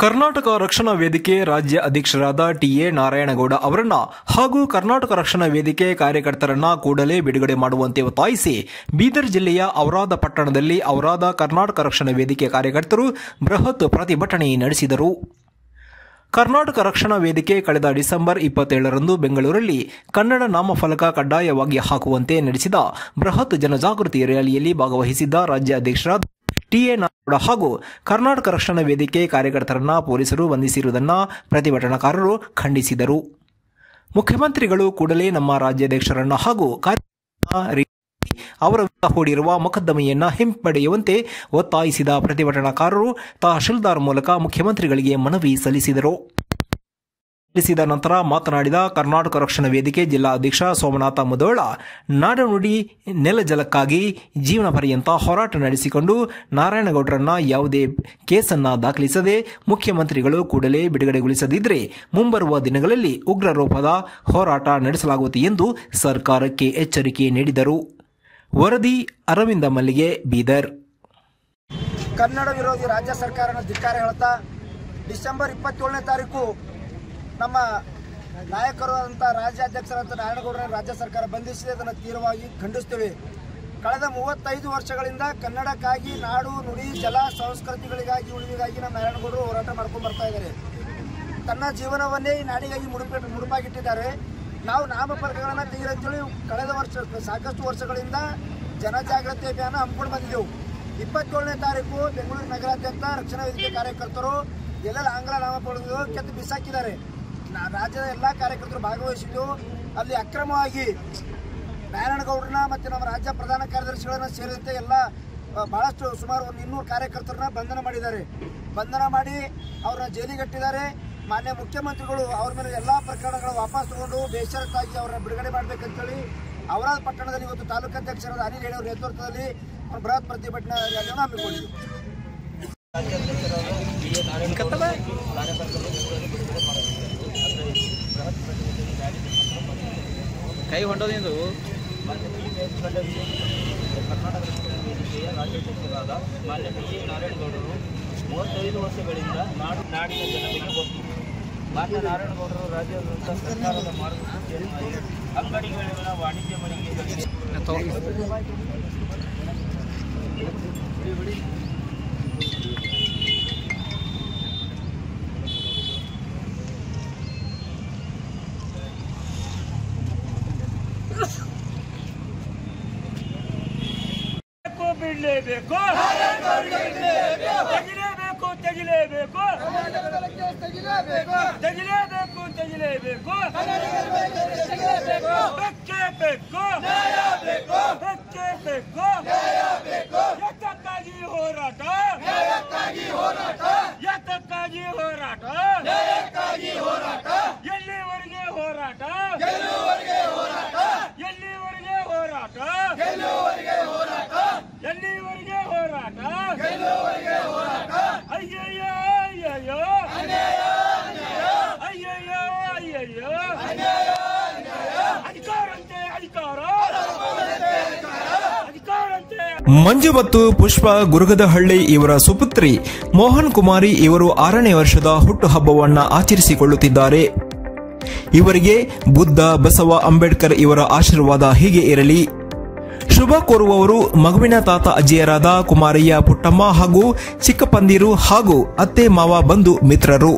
ಕರ್ನಾಟಕ ರಕ್ಷಣಾ ವೇದಿಕೆ ರಾಜ್ಯ ಅಧ್ಯಕ್ಷರಾದ ಟಿಎ ನಾರಾಯಣಗೌಡ ಅವರನ್ನ ಹಾಗೂ ಕರ್ನಾಟಕ ರಕ್ಷಣಾ ವೇದಿಕೆ ಕಾರ್ಯಕರ್ತರನ್ನ ಕೂಡಲೇ ಬಿಡುಗಡೆ ಮಾಡುವಂತೆ ಒತ್ತಾಯಿಸಿ ಬೀದರ್ ಜಿಲ್ಲೆಯ ಔರಾದ ಪಟ್ಟಣದಲ್ಲಿ ಔರಾದ ಕರ್ನಾಟಕ ರಕ್ಷಣಾ ವೇದಿಕೆ ಕಾರ್ಯಕರ್ತರು ಬೃಹತ್ ಪ್ರತಿಭಟನೆ ನಡೆಸಿದರು. ಕರ್ನಾಟಕ ರಕ್ಷಣಾ ವೇದಿಕೆ ಕಳೆದ ಡಿಸೆಂಬರ್ 27ರಂದು ಬೆಂಗಳೂರಲ್ಲಿ ಕನ್ನಡ ನಾಮಫಲಕ ಕಡ್ಡಾಯವಾಗಿ ಹಾಕುವಂತೆ ನಡೆಸಿದ ಬೃಹತ್ ಜನಜಾಗೃತಿ ರ್ಯಾಲಿಯಲ್ಲಿ ಭಾಗವಹಿಸಿದ್ದ ರಾಜ್ಯ ಅಧ್ಯಕ್ಷರಾದ ಟಿಎ ನಾರಾಯಣಗೌಡ ಹಾಗೂ ಕರ್ನಾಟಕ ರಕ್ಷಣಾ ವೇದಿಕೆ ಕಾರ್ಯಕರ್ತರನ್ನ ಪೊಲೀಸರು ಬಂಧಿಸಿರುವುದನ್ನು ಪ್ರತಿಭಟನಾಕಾರರು ಖಂಡಿಸಿದರು. ಮುಖ್ಯಮಂತ್ರಿಗಳು ಕೂಡಲೇ ನಮ್ಮ ರಾಜ್ಯಾಧ್ಯಕ್ಷರನ್ನ ಹಾಗೂ ಅವರ ವಿರುದ್ಧ ಹೂಡಿರುವ ಮೊಕದ್ದಮೆಯನ್ನ ಹಿಂಪಡೆಯುವಂತೆ ಒತ್ತಾಯಿಸಿದ ಪ್ರತಿಭಟನಾಕಾರರು ತಹಶೀಲ್ದಾರ್ ಮೂಲಕ ಮುಖ್ಯಮಂತ್ರಿಗಳಿಗೆ ಮನವಿ ಸಲ್ಲಿಸಿದರು. ನಂತರ ಮಾತನಾಡಿದ ಕರ್ನಾಟಕ ರಕ್ಷಣಾ ವೇದಿಕೆ ಜಿಲ್ಲಾ ಅಧ್ಯಕ್ಷ ಸೋಮನಾಥ ಮುಧೋಳ, ನಾಡನುಡಿ ನೆಲಜಲಕ್ಕಾಗಿ ಜೀವನ ಪರ್ಯಂತ ಹೋರಾಟ ನಡೆಸಿಕೊಂಡು ನಾರಾಯಣಗೌಡರನ್ನ ಯಾವುದೇ ಕೇಸನ್ನ ದಾಖಲಿಸದೆ ಮುಖ್ಯಮಂತ್ರಿಗಳು ಕೂಡಲೇ ಬಿಡುಗಡೆಗೊಳಿಸದಿದ್ದರೆ ಮುಂಬರುವ ದಿನಗಳಲ್ಲಿ ಉಗ್ರ ರೂಪದ ಹೋರಾಟ ನಡೆಸಲಾಗುತ್ತದೆ ಎಂದು ಸರ್ಕಾರಕ್ಕೆ ಎಚ್ಚರಿಕೆ ನೀಡಿದರು. ವರದಿ ಅರವಿಂದ ಮಲ್ಲಿಗೆ, ಬೀದರ್. ಕನ್ನಡ ವಿರೋಧಿ ರಾಜ್ಯ ಸರ್ಕಾರನ ಧಿಕ್ಕಾರ ಹೇಳ್ತಾ ಡಿಸೆಂಬರ್ 27ನೇ ತಾರೀಕು ನಮ್ಮ ನಾಯಕರು ಅಂತ ರಾಜ್ಯಾಧ್ಯಕ್ಷರಂತ ನಾರಾಯಣಗೌಡರನ್ನು ರಾಜ್ಯ ಸರ್ಕಾರ ಬಂಧಿಸಿದೆ. ಅದನ್ನು ತೀವ್ರವಾಗಿ ಖಂಡಿಸ್ತೇವೆ. ಕಳೆದ 35 ವರ್ಷಗಳಿಂದ ಕನ್ನಡಕ್ಕಾಗಿ ನಾಡು ನುಡಿ ಜಲ ಸಂಸ್ಕೃತಿಗಳಿಗಾಗಿ ಉಳಿವಿಗಾಗಿ ನಮ್ಮ ನಾರಾಯಣಗೌಡರು ಹೋರಾಟ ಮಾಡ್ಕೊಂಡು ಬರ್ತಾ ಇದ್ದಾರೆ. ತನ್ನ ಜೀವನವನ್ನೇ ಈ ನಾಡಿಗಾಗಿ ಮುಡುಪಾಗಿಟ್ಟಿದ್ದಾರೆ. ನಾವು ನಾಮಫಲಕಗಳನ್ನು ತೆಗೆದಂತೇಳಿ ಕಳೆದ ವರ್ಷ ಸಾಕಷ್ಟು ವರ್ಷಗಳಿಂದ ಜನಜಾಗೃತಿ ಅಭಿಯಾನ ಹಮ್ಮಿಕೊಂಡು ಬಂದಿದ್ದೆವು. 27ನೇ ತಾರೀಕು ಬೆಂಗಳೂರು ನಗರಾದ್ಯಂತ ರಕ್ಷಣಾ ವೇದಿಕೆ ಕಾರ್ಯಕರ್ತರು ಎಲ್ಲೆಲ್ಲ ಆಂಗ್ಲ ನಾಮಫಲಕಗಳು ಕೆತ್ತು ಬಿಸಾಕಿದ್ದಾರೆ. ರಾಜ್ಯದ ಎಲ್ಲ ಕಾರ್ಯಕರ್ತರು ಭಾಗವಹಿಸಿದ್ದು ಅಲ್ಲಿ ಅಕ್ರಮವಾಗಿ ನಾರಾಯಣಗೌಡರನ್ನ ಮತ್ತು ನಮ್ಮ ರಾಜ್ಯ ಪ್ರಧಾನ ಕಾರ್ಯದರ್ಶಿಗಳನ್ನ ಸೇರಿದಂತೆ ಎಲ್ಲ ಬಹಳಷ್ಟು ಸುಮಾರು 200 ಕಾರ್ಯಕರ್ತರನ್ನ ಬಂಧನ ಮಾಡಿದ್ದಾರೆ. ಬಂಧನ ಮಾಡಿ ಅವ್ರನ್ನ ಜೈಲಿಗಟ್ಟಿದ್ದಾರೆ. ಮಾನ್ಯ ಮುಖ್ಯಮಂತ್ರಿಗಳು ಅವ್ರ ಮೇಲೆ ಎಲ್ಲ ಪ್ರಕರಣಗಳು ವಾಪಸ್ ತಗೊಂಡು ಬೇಷರತ್ತಾಗಿ ಅವರನ್ನ ಬಿಡುಗಡೆ ಮಾಡಬೇಕಂತೇಳಿ ಔರಾದ ಪಟ್ಟಣದಲ್ಲಿ ಇವತ್ತು ತಾಲೂಕು ಅಧ್ಯಕ್ಷರಾದ ಅನಿಲ್ ಹೇಳಿ ಅವರ ನೇತೃತ್ವದಲ್ಲಿ ಬೃಹತ್ ಪ್ರತಿಭಟನಾ ರ್ಯಾಲಿಯನ್ನು ಹಮ್ಮಿಕೊಂಡಿದ್ದು. ಕೈ ಹೊಂಡೋದು ಕರ್ನಾಟಕ ರಕ್ಷಣಾ ವೇದಿಕೆಯ ರಾಜ್ಯಾಧ್ಯಕ್ಷರಾದ ಮಾನ್ಯ ಟಿಎ ನಾರಾಯಣಗೌಡರು 35 ವರ್ಷಗಳಿಂದ ನಾಡಿನ ಜನತೆಗೆ ಗೊತ್ತು. ಮಾನ್ಯ ನಾರಾಯಣಗೌಡರು ರಾಜ್ಯಾದ್ಯಂತ ಸರ್ಕಾರದ ಮಾರ್ಗಸೂಚಿಯನ್ನು ಅಂಗಡಿಗಳಿಂದ ವಾಣಿಜ್ಯ ಮಳಿಗೆಗಳಿಗೆ ಬಿಡಲೇಬೇಕು, ತೆಗಿಲೇಬೇಕು, ತೆಗಿಲೇಬೇಕು, ತೆಗಿಲೇಬೇಕು, ತೆಗಿಲೇಬೇಕು, ಬೇಕೇ ಬೇಕು, ಬೇಕೇ ಬೇಕು, ಯಾತಕ್ಕಾಗಿ ಹೋರಾಟ, ಯಾತಕ್ಕಾಗಿ ಹೋರಾಟ, ಎಲ್ಲಿವರೆಗೆ ಹೋರಾಟ, ಎಲ್ಲಿವರೆಗೆ ಹೋರಾಟ, ಎಲ್ಲಿವರೆಗೆ ಹೋರಾಟ, ಅಯ್ಯಯ್ಯೋ ಅಯ್ಯಯ್ಯೋ ಅಯ್ಯಯ್ಯೋ ಅಯ್ಯಯ್ಯೋ ಅಧಿಕಾರಂತೆ ಅಧಿಕಾರ, ಅಧಿಕಾರಂತೆ. ಮಂಜು ಮತ್ತು ಪುಷ್ಪ ಗುರುಗದಹಳ್ಳಿ ಇವರ ಸುಪುತ್ರಿ ಮೋಹನ್ ಕುಮಾರಿ ಇವರು 6ನೇ ವರ್ಷದ ಹುಟ್ಟುಹಬ್ಬವನ್ನು ಆಚರಿಸಿಕೊಳ್ಳುತ್ತಿದ್ದಾರೆ. ಇವರಿಗೆ ಬುದ್ಧ, ಬಸವ, ಅಂಬೇಡ್ಕರ್ ಇವರ ಆಶೀರ್ವಾದ ಹೀಗೆ ಇರಲಿ. ಶುಭ ಕೋರುವವರು ಮಗುವಿನ ತಾತ ಅಜ್ಜಿಯರಾದ ಕುಮಾರಯ್ಯ, ಪುಟ್ಟಮ್ಮ ಹಾಗೂ ಚಿಕ್ಕಪ್ಪಂದಿರು ಹಾಗೂ ಅತ್ತೆ ಮಾವ, ಬಂಧು ಮಿತ್ರರು.